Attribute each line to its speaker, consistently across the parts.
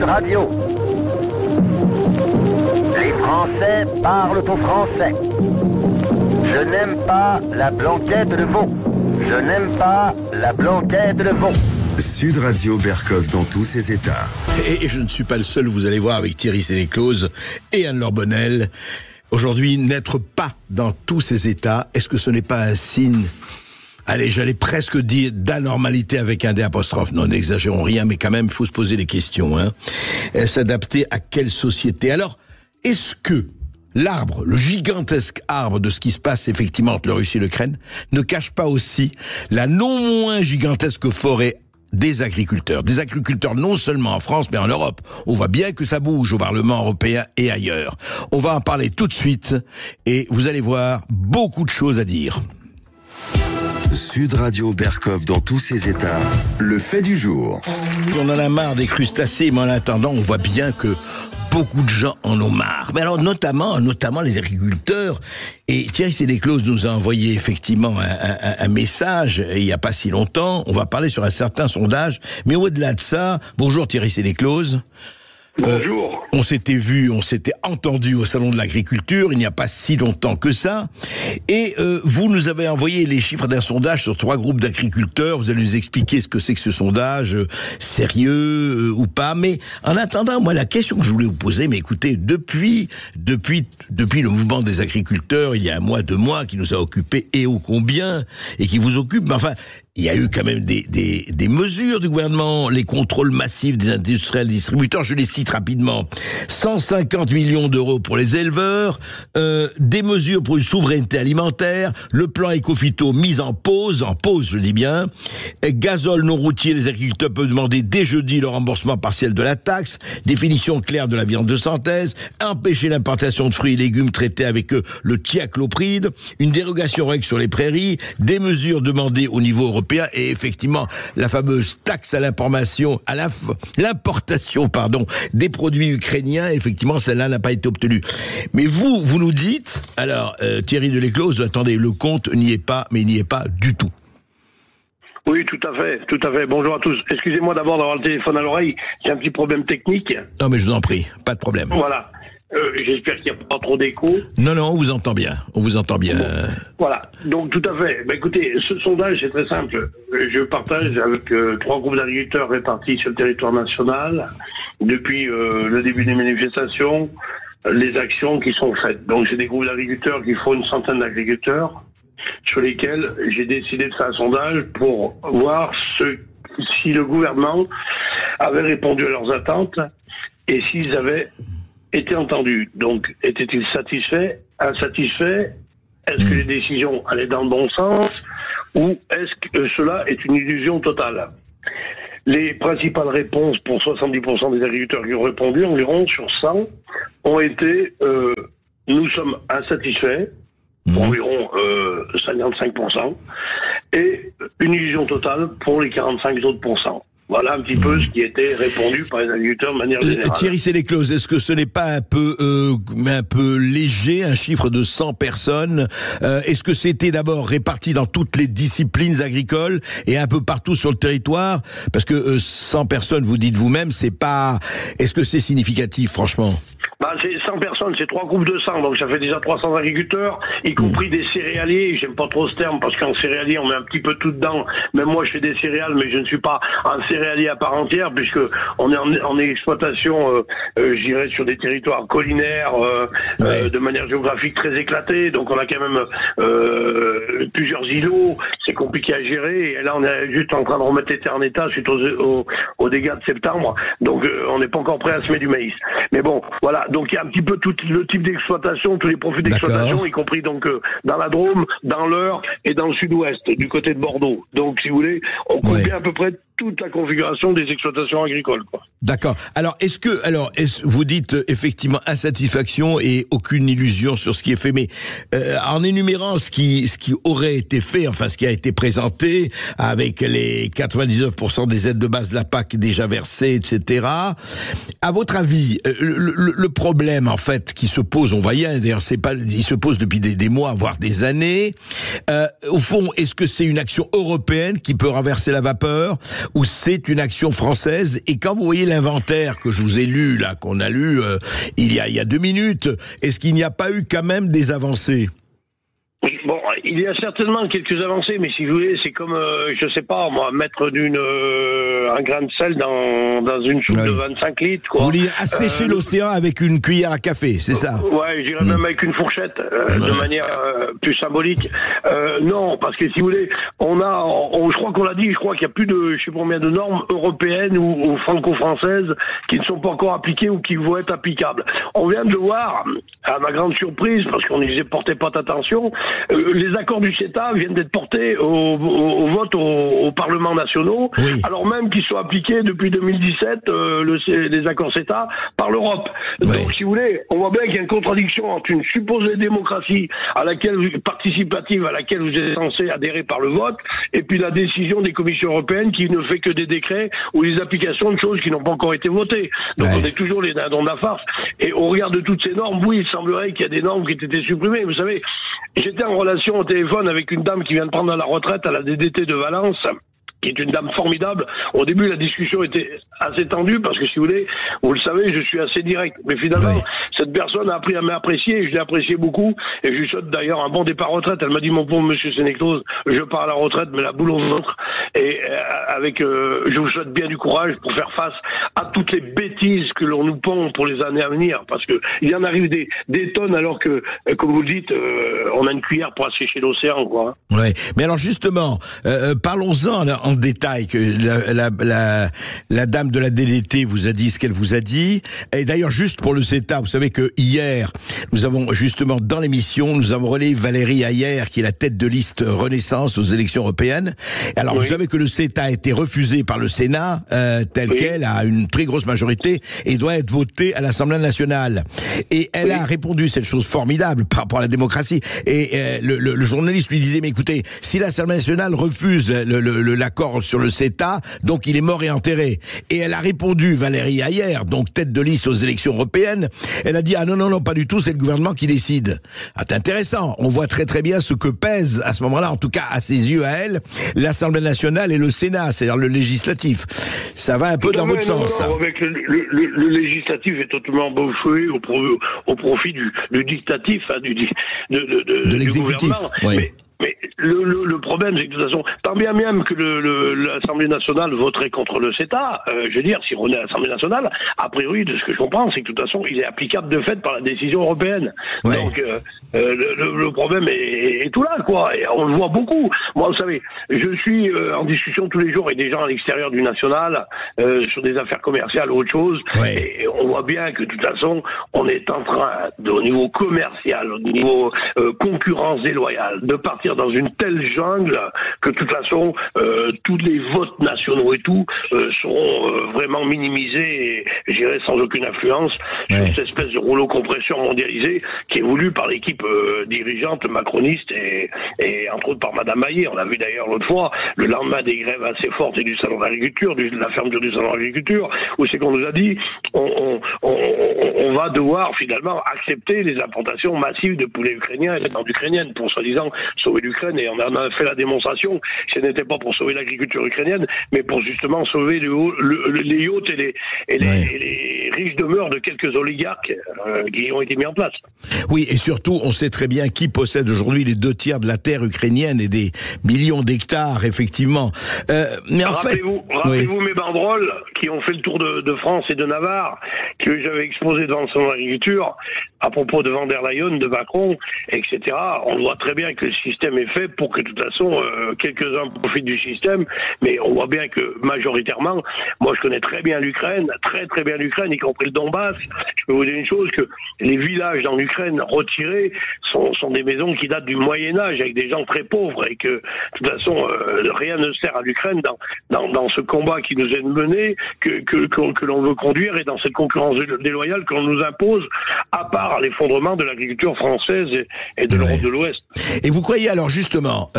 Speaker 1: Sud Radio. Les Français parlent au français. Je n'aime pas la blanquette de veau. Je n'aime pas la blanquette de veau.
Speaker 2: Sud Radio Berkov dans tous ses états.
Speaker 3: Et je ne suis pas le seul, vous allez voir, avec Thierry Sénéclose et Anne-Laure Bonnel. Aujourd'hui, n'être pas dans tous ces états, est-ce que ce n'est pas un signe, allez, j'allais presque dire d'anormalité avec un D apostrophe. Non, n'exagérons rien, mais quand même, il faut se poser des questions. S'adapter à quelle société? Alors, est-ce que l'arbre, le gigantesque arbre de ce qui se passe effectivement entre la Russie et l'Ukraine, ne cache pas aussi la non moins gigantesque forêt des agriculteurs non seulement en France mais en Europe? On voit bien que ça bouge au Parlement européen et ailleurs. On va en parler tout de suite et vous allez voir beaucoup de choses à dire.
Speaker 2: Sud Radio Berkov dans tous ses états, le fait du jour.
Speaker 3: On en a marre des crustacés, mais en attendant, on voit bien que beaucoup de gens en ont marre. Mais alors, notamment les agriculteurs. Et Thierry Sénéclose nous a envoyé effectivement un message il n'y a pas si longtemps. On va parler sur un certain sondage. Mais au-delà de ça, bonjour Thierry Sénéclose.
Speaker 4: Bonjour.
Speaker 3: On s'était entendu au Salon de l'Agriculture, il n'y a pas si longtemps que ça. Et vous nous avez envoyé les chiffres d'un sondage sur 3 groupes d'agriculteurs. Vous allez nous expliquer ce que c'est que ce sondage, sérieux ou pas. Mais en attendant, moi, la question que je voulais vous poser, mais écoutez, depuis le mouvement des agriculteurs, il y a 1 mois, 2 mois, qui nous a occupés et ô combien, et qui vous occupe, mais enfin, il y a eu quand même des mesures du gouvernement, les contrôles massifs des industriels distributeurs, je les cite rapidement. 150 millions d'euros pour les éleveurs, des mesures pour une souveraineté alimentaire, le plan Éco-Phyto mis en pause je dis bien, gazole non routier, les agriculteurs peuvent demander dès jeudi le remboursement partiel de la taxe, définition claire de la viande de synthèse, empêcher l'importation de fruits et légumes traités avec le thiaclopride, une dérogation règle sur les prairies, des mesures demandées au niveau européen, et effectivement la fameuse taxe à l'importation des produits ukrainiens, effectivement celle-là n'a pas été obtenue. Mais vous nous dites, alors Thierry Sénéclose, attendez, le compte n'y est pas, mais il n'y est pas du tout.
Speaker 4: Oui, tout à fait. Bonjour à tous. Excusez-moi d'abord d'avoir le téléphone à l'oreille, j'ai un petit problème technique.
Speaker 3: Non mais je vous en prie, pas de problème.
Speaker 4: Voilà. J'espère qu'il n'y a pas trop d'écho.
Speaker 3: Non, on vous entend bien. Bon,
Speaker 4: voilà, donc tout à fait. Écoutez, ce sondage, c'est très simple. Je partage avec 3 groupes d'agriculteurs répartis sur le territoire national depuis le début des manifestations, les actions qui sont faites. Donc c'est des groupes d'agriculteurs qui font une centaine d'agriculteurs sur lesquels j'ai décidé de faire un sondage pour voir si le gouvernement avait répondu à leurs attentes et s'ils avaient été entendus. Donc, étaient-ils satisfaits, insatisfaits? Est-ce que les décisions allaient dans le bon sens? Ou est-ce que cela est une illusion totale? Les principales réponses pour 70% des agriculteurs qui ont répondu, environ sur 100, ont été nous sommes insatisfaits, environ 55%, et une illusion totale pour les 45 autres pourcents. Voilà un petit peu ce qui était répondu par les agriculteurs de manière générale.
Speaker 3: Thierry Sénéclose, est-ce que ce n'est pas un peu léger, un chiffre de 100 personnes? Est-ce que c'était d'abord réparti dans toutes les disciplines agricoles et un peu partout sur le territoire? Parce que 100 personnes, vous dites vous-même, c'est pas... Est-ce que c'est significatif, franchement?
Speaker 4: C'est 100 personnes, c'est 3 groupes de 100, donc ça fait déjà 300 agriculteurs, y compris des céréaliers. J'aime pas trop ce terme parce qu'en céréalier on met un petit peu tout dedans. Même moi je fais des céréales, mais je ne suis pas un céréalier à part entière puisque on est en exploitation, je dirais, sur des territoires collinaires, de manière géographique très éclatée. Donc on a quand même plusieurs îlots, c'est compliqué à gérer. Et là on est juste en train de remettre les terres en état suite aux dégâts de septembre. Donc on n'est pas encore prêt à semer du maïs. Mais bon, voilà. Donc il y a un petit peu tout le type d'exploitation, tous les profils d'exploitation, y compris donc dans la Drôme, dans l'Eure et dans le sud-ouest, du côté de Bordeaux. Donc si vous voulez, on couvre bien à peu près toute la configuration des exploitations agricoles, quoi.
Speaker 3: D'accord. Alors, vous dites effectivement insatisfaction et aucune illusion sur ce qui est fait, mais en énumérant ce qui aurait été fait, enfin ce qui a été présenté, avec les 99% des aides de base de la PAC déjà versées, etc. À votre avis, le problème en fait qui se pose, on va y aller, d'ailleurs, il se pose depuis des mois, voire des années. Au fond, est-ce que c'est une action européenne qui peut renverser la vapeur? ou c'est une action française? Et quand vous voyez l'inventaire que je vous ai lu, là, qu'on a lu il y a 2 minutes, est-ce qu'il n'y a pas eu quand même des avancées?
Speaker 4: Bon, il y a certainement quelques avancées, mais si vous voulez, c'est comme, je sais pas, moi, mettre un grain de sel dans une soupe de 25 litres, quoi.
Speaker 3: Vous voulez assécher l'océan avec une cuillère à café, c'est ça?
Speaker 4: Ouais, je dirais même avec une fourchette, de manière plus symbolique. Non, parce que si vous voulez, je crois qu'on l'a dit, je crois qu'il y a plus de, je sais pas combien de normes européennes ou franco-françaises qui ne sont pas encore appliquées ou qui vont être applicables. On vient de le voir, à ma grande surprise, parce qu'on n'y portait pas attention, les accords du CETA viennent d'être portés au vote au Parlement nationaux,
Speaker 3: oui.
Speaker 4: Alors même qu'ils sont appliqués depuis 2017, les accords CETA, par l'Europe.
Speaker 3: Oui.
Speaker 4: Donc, si vous voulez, on voit bien qu'il y a une contradiction entre une supposée démocratie participative à laquelle vous êtes censé adhérer par le vote, et puis la décision des commissions européennes qui ne fait que des décrets ou les applications de choses qui n'ont pas encore été votées. Donc on est toujours les dindons de la farce. Et au regard de toutes ces normes, oui, il semblerait qu'il y a des normes qui aient été supprimées. Vous savez, j'étais en relation au téléphone avec une dame qui vient de prendre la retraite à la DDT de Valence, qui est une dame formidable. Au début, la discussion était assez tendue parce que, si vous voulez, vous le savez, je suis assez direct. Mais finalement, cette personne a appris à m'apprécier et je l'ai apprécié beaucoup. Et je lui souhaite d'ailleurs un bon départ à retraite. Elle m'a dit, mon pauvre monsieur Sénéclose, je pars à la retraite, mais la boule au ventre. Et je vous souhaite bien du courage pour faire face à toutes les bêtises que l'on nous pond pour les années à venir. Parce que il y en arrive des tonnes alors que, comme vous le dites, on a une cuillère pour assécher l'océan, quoi.
Speaker 3: Ouais. Mais alors justement, parlons-en en détail, que la dame de la DDT vous a dit ce qu'elle vous a dit. Et d'ailleurs, juste pour le CETA, vous savez que hier, nous avons justement dans l'émission, nous avons relayé Valérie Hayer, qui est la tête de liste Renaissance aux élections européennes. Alors, vous savez que le CETA a été refusé par le Sénat, tel quel, à une très grosse majorité, et doit être voté à l'Assemblée nationale. Et elle a répondu cette chose formidable par rapport à la démocratie. Et le journaliste lui disait, mais écoutez, si l'Assemblée nationale refuse l'accord sur le CETA, donc il est mort et enterré. Et elle a répondu, Valérie Hayer, donc tête de liste aux élections européennes, elle a dit, ah non, pas du tout, c'est le gouvernement qui décide. Ah, c'est intéressant, on voit très bien ce que pèse à ce moment-là, en tout cas à ses yeux, à elle, l'Assemblée nationale et le Sénat, c'est-à-dire le législatif. Ça va un peu dans votre sens.
Speaker 4: Non, avec le législatif est totalement bafoué au profit du dictatif, hein,
Speaker 3: de l'exécutif.
Speaker 4: Mais le problème, c'est que de toute façon, tant bien même que l'Assemblée nationale voterait contre le CETA, je veux dire, si on est à l'Assemblée nationale, a priori, de ce que je comprends, c'est que de toute façon, il est applicable de fait par la décision européenne. Ouais. Donc, le problème est tout là, quoi. Et on le voit beaucoup. Moi, vous savez, je suis en discussion tous les jours avec des gens à l'extérieur du national, sur des affaires commerciales ou autre chose. Ouais. Et on voit bien que de toute façon, on est en train, au niveau commercial, au niveau concurrence déloyale, de partir dans une telle jungle que de toute façon tous les votes nationaux et tout seront vraiment minimisés et gérés sans aucune influence sur cette espèce de rouleau compresseur mondialisé qui est voulu par l'équipe dirigeante macroniste et entre autres par Madame Maillet. On l'a vu d'ailleurs l'autre fois, le lendemain des grèves assez fortes et du salon de l'agriculture, de la fermeture du salon de l'agriculture, où c'est qu'on nous a dit on va devoir finalement accepter les importations massives de poulets ukrainiens et de viande ukrainienne pour soi-disant sauver l'Ukraine, et on en a fait la démonstration. Ce n'était pas pour sauver l'agriculture ukrainienne, mais pour justement sauver les yachts et les riches demeures de quelques oligarques qui ont été mis en place.
Speaker 3: Oui, et surtout, on sait très bien qui possède aujourd'hui les 2/3 de la terre ukrainienne et des millions d'hectares, effectivement. Mais en
Speaker 4: rappelez-vous mes banderoles qui ont fait le tour de France et de Navarre, que j'avais exposé devant le salon de l'agriculture, à propos de Van der Leyen, de Macron, etc. On voit très bien que le système est fait pour que, de toute façon, quelques-uns profitent du système, mais on voit bien que, majoritairement, moi je connais très bien l'Ukraine, très bien l'Ukraine, y compris le Donbass. Je peux vous dire une chose, que les villages dans l'Ukraine retirés sont des maisons qui datent du Moyen-Âge, avec des gens très pauvres, et que, de toute façon, rien ne sert à l'Ukraine dans ce combat qui nous est mené, que l'on veut conduire, et dans cette concurrence déloyale qu'on nous impose, à part l'effondrement de l'agriculture française et de l'Europe de l'Ouest.
Speaker 3: Et vous croyez alors justement,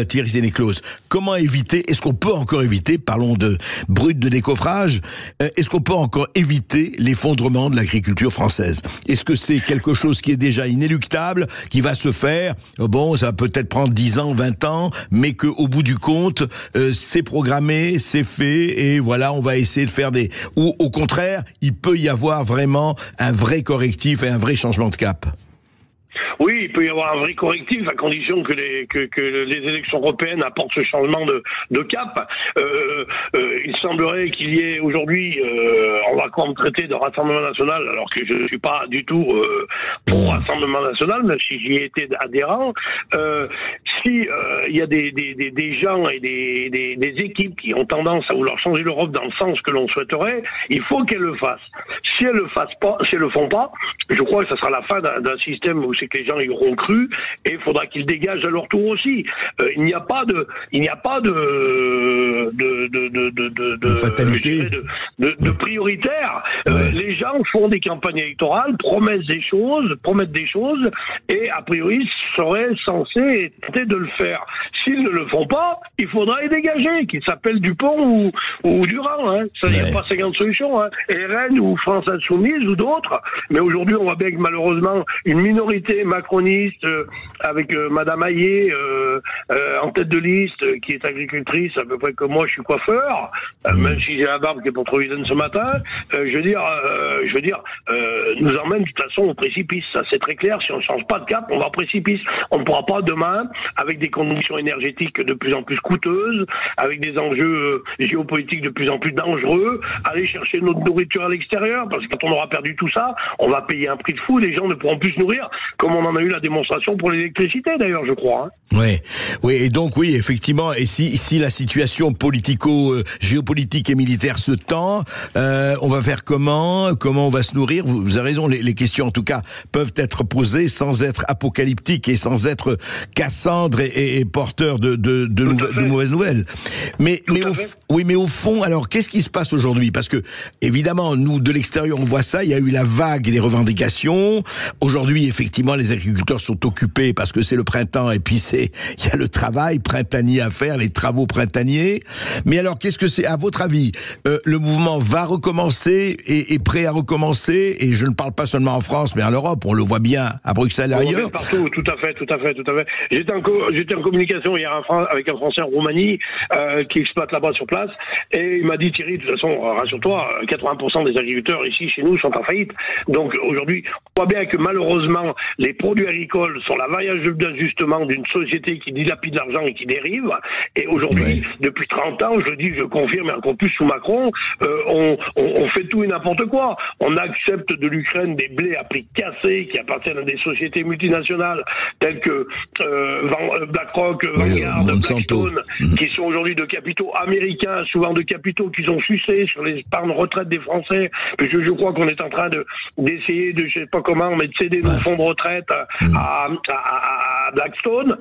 Speaker 3: Thierry Sénéclose, comment éviter, est-ce qu'on peut encore éviter, parlons de brut de décoffrage, est-ce qu'on peut encore éviter l'effondrement de l'agriculture française? Est-ce que c'est quelque chose qui est déjà inéluctable, qui va se faire? Bon, ça va peut-être prendre 10 ans, 20 ans, mais qu'au bout du compte, c'est programmé, c'est fait, et voilà, on va essayer de faire des... Ou au contraire, il peut y avoir vraiment un vrai correctif et un vrai changement de cap.
Speaker 4: Oui, il peut y avoir un vrai correctif à condition que les élections européennes apportent ce changement de cap. Il semblerait qu'il y ait aujourd'hui, on va quand même traiter de Rassemblement National, alors que je ne suis pas du tout pour Rassemblement National, même si j'y ai été adhérent. Si il y a des gens et des équipes qui ont tendance à vouloir changer l'Europe dans le sens que l'on souhaiterait, il faut qu'elles le fassent. Si elles le fassent pas, si elles le font pas, je crois que ça sera la fin d'un système où c'est que les gens y auront cru, et il faudra qu'ils dégagent à leur tour aussi. Il n'y a pas de
Speaker 3: fatalité,
Speaker 4: de prioritaire. Les gens font des campagnes électorales, promettent des choses, et a priori seraient censés tenter de le faire. S'ils ne le font pas, il faudra les dégager, qu'ils s'appellent Dupont ou Durand. Hein. Ça, il n'y a pas 50 solutions. Hein. RN ou France Insoumise ou d'autres. Mais aujourd'hui, on voit bien que malheureusement, une minorité macroniste avec Madame Hayé en tête de liste, qui est agricultrice à peu près comme moi, je suis coiffeur, même si j'ai la barbe qui est pour Troisième ce matin, je veux dire, nous emmène de toute façon au précipice. Ça, c'est très clair. Si on ne change pas de cap, on va au précipice. On ne pourra pas demain, avec des conditions énergétiques de plus en plus coûteuses, avec des enjeux géopolitiques de plus en plus dangereux, aller chercher notre nourriture à l'extérieur, parce que quand on aura perdu tout ça, on va payer un prix de fou, les gens ne pourront plus se nourrir, comme on en a eu la démonstration pour l'électricité d'ailleurs, je crois. Hein.
Speaker 3: Oui, et donc oui, effectivement, et si la situation géopolitique et militaire se tend, on va faire comment on va se nourrir? Vous avez raison, les questions en tout cas peuvent être posées sans être apocalyptiques et sans être Cassandre et porteur de mauvaises nouvelles. Mais au fond, alors qu'est-ce qui se passe aujourd'hui? Parce que évidemment, nous de l'extérieur, on voit ça. Il y a eu la vague des revendications. Aujourd'hui, effectivement, les agriculteurs sont occupés parce que c'est le printemps et puis il y a le travail printanier à faire, les travaux printaniers. Mais alors, qu'est-ce que c'est à votre avis? Le mouvement va recommencer et est prêt à recommencer. Et je ne parle pas seulement en France, mais en Europe. On le voit bien à Bruxelles et ailleurs.
Speaker 4: Partout, tout à fait. J'étais en communication hier avec un Français en Roumanie qui exploite là-bas sur place, et il m'a dit: Thierry, de toute façon, rassure-toi, 80% des agriculteurs ici chez nous sont en faillite. Donc aujourd'hui, on voit bien que malheureusement les produits agricoles sont la variable d'ajustement d'une société qui dilapide l'argent et qui dérive. Et aujourd'hui, depuis 30 ans, je dis, je confirme, et encore plus sous Macron, on fait tout et n'importe quoi. On accepte de l'Ukraine des blés à prix cassés qui appartiennent à des sociétés multinationales telles que BlackRock, Vanguard, Blackstone, qui sont aujourd'hui de capitaux américains, souvent de capitaux qu'ils ont sucés sur les épargnes retraite des Français, parce que je crois qu'on est en train d'essayer de, je sais pas comment, mais de céder nos fonds de retraite à Blackstone,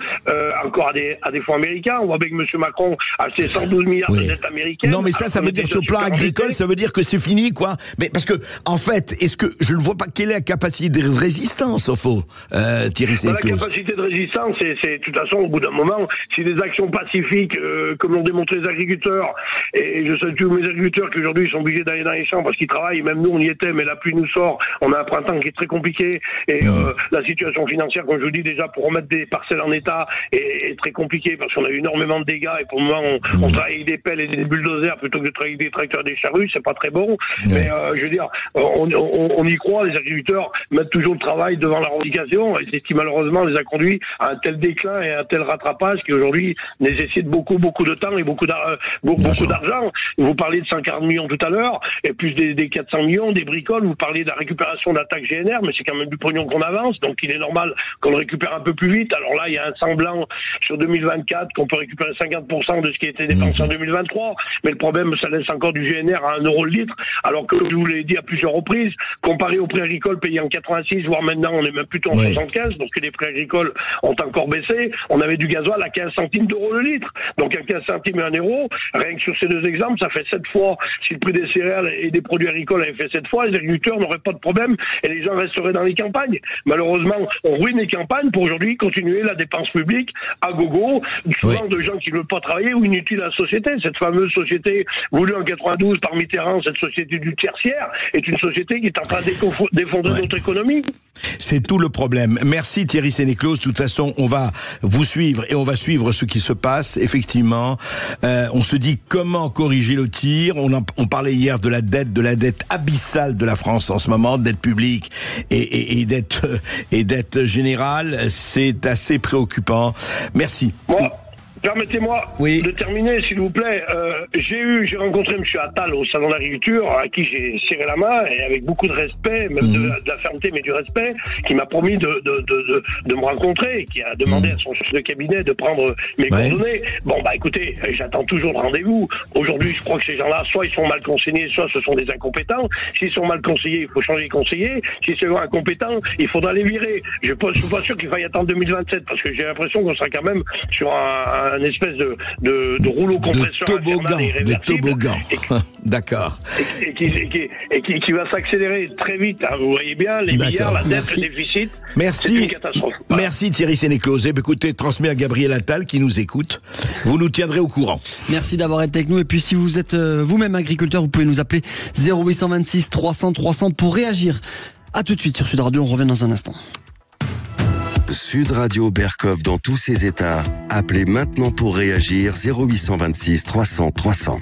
Speaker 4: encore à des fonds américains. On voit bien que M. Macron a acheté 112 milliards de dettes américaines.
Speaker 3: Non, mais ça veut dire sur le plan agricole, ça veut dire que c'est fini, quoi. Mais parce que, en fait, est-ce que je ne vois pas quelle est la capacité de résistance, au fond, Thierry Séclos?
Speaker 4: La capacité de résistance, c'est de toute façon, au bout d'un moment, si des actions pacifiques, comme l'ont démontré les agriculteurs, et je salue tous mes agriculteurs qui aujourd'hui sont obligés d'aller dans les champs parce qu'ils travaillent, même nous on y était, mais la pluie nous sort, on a un printemps qui est très compliqué, et la situation financière, comme je vous dis déjà, pour remettre des parcelles en état est très compliquée, parce qu'on a eu énormément de dégâts, et pour le moment on travaille avec des pelles et des bulldozers plutôt que de travailler avec des tracteurs et des charrues, c'est pas très bon, mais je veux dire, on y croit, les agriculteurs mettent toujours le travail devant la revendication, et c'est ce qui malheureusement les a conduits à un tel déclin et à un tel rattrapage qui aujourd'hui nécessite beaucoup de temps et beaucoup d'argent. Vous parliez de 140 millions tout à l'heure, et plus des 400 millions, des bricoles, vous parliez de la récupération d'attaques GNR, mais c'est quand même du pognon qu'on avance, donc il est normal qu'on le récupère un peu plus vite. Alors là, il y a un semblant sur 2024 qu'on peut récupérer 50% de ce qui a été dépensé en 2023, mais le problème, ça laisse encore du GNR à 1 euro le litre, alors que je vous l'ai dit à plusieurs reprises, comparé au prix agricole payé en 86, voire maintenant on est même plutôt en 75, donc les prix agricoles ont encore baissé, on avait du gasoil à 15 centimes d'euros le litre, donc à 15 centimes et 1 euro, rien que sur ces deux exemples, ça fait 7 fois. Si le prix des céréales et des produits agricoles avait fait 7 fois, les agriculteurs n'auraient pas de problème et les gens resteraient dans les campagnes. Malheureusement, on ruine les campagnes pour aujourd'hui continuer continuer la dépense publique à gogo, souvent de gens qui ne veulent pas travailler ou inutiles à la société. Cette fameuse société voulue en 92 par Mitterrand, cette société du tertiaire, est une société qui est en train d'effondrer notre économie.
Speaker 3: C'est tout le problème. Merci Thierry Sénéclauze. De toute façon, on va vous suivre et on va suivre ce qui se passe. Effectivement, on se dit comment corriger le tir. On parlait hier de la dette abyssale de la France en ce moment, dette publique et dette générale. C'est assez préoccupant. Merci.
Speaker 4: Bon. Permettez-moi de terminer, s'il vous plaît. J'ai rencontré M. Attal au Salon de l'Agriculture, à qui j'ai serré la main, et avec beaucoup de respect, même de la fermeté, mais du respect, qui m'a promis de me rencontrer, et qui a demandé à son chef de cabinet de prendre mes coordonnées. Bon, écoutez, j'attends toujours le rendez-vous. Aujourd'hui, je crois que ces gens-là, soit ils sont mal conseillés, soit ce sont des incompétents. S'ils sont mal conseillés, il faut changer de conseiller. S'ils sont incompétents, il faudra les virer. Je ne suis pas sûr qu'il faille attendre 2027, parce que j'ai l'impression qu'on sera quand même sur un espèce de rouleau compresseur
Speaker 3: de toboggan. D'accord.
Speaker 4: Et qui va s'accélérer très vite. Hein. Vous voyez bien, les milliards, la dette, le déficit.
Speaker 3: Merci.
Speaker 4: C'est une catastrophe. Voilà.
Speaker 3: Merci Thierry Sénéclauze. Écoutez, transmets à Gabriel Attal qui nous écoute. Vous nous tiendrez au courant.
Speaker 5: Merci d'avoir été avec nous. Et puis si vous êtes vous-même agriculteur, vous pouvez nous appeler 0826 300 300 pour réagir. À tout de suite sur Sud Radio. On revient dans un instant.
Speaker 2: Sud Radio Berkov dans tous ses états. Appelez maintenant pour réagir 0826 300 300.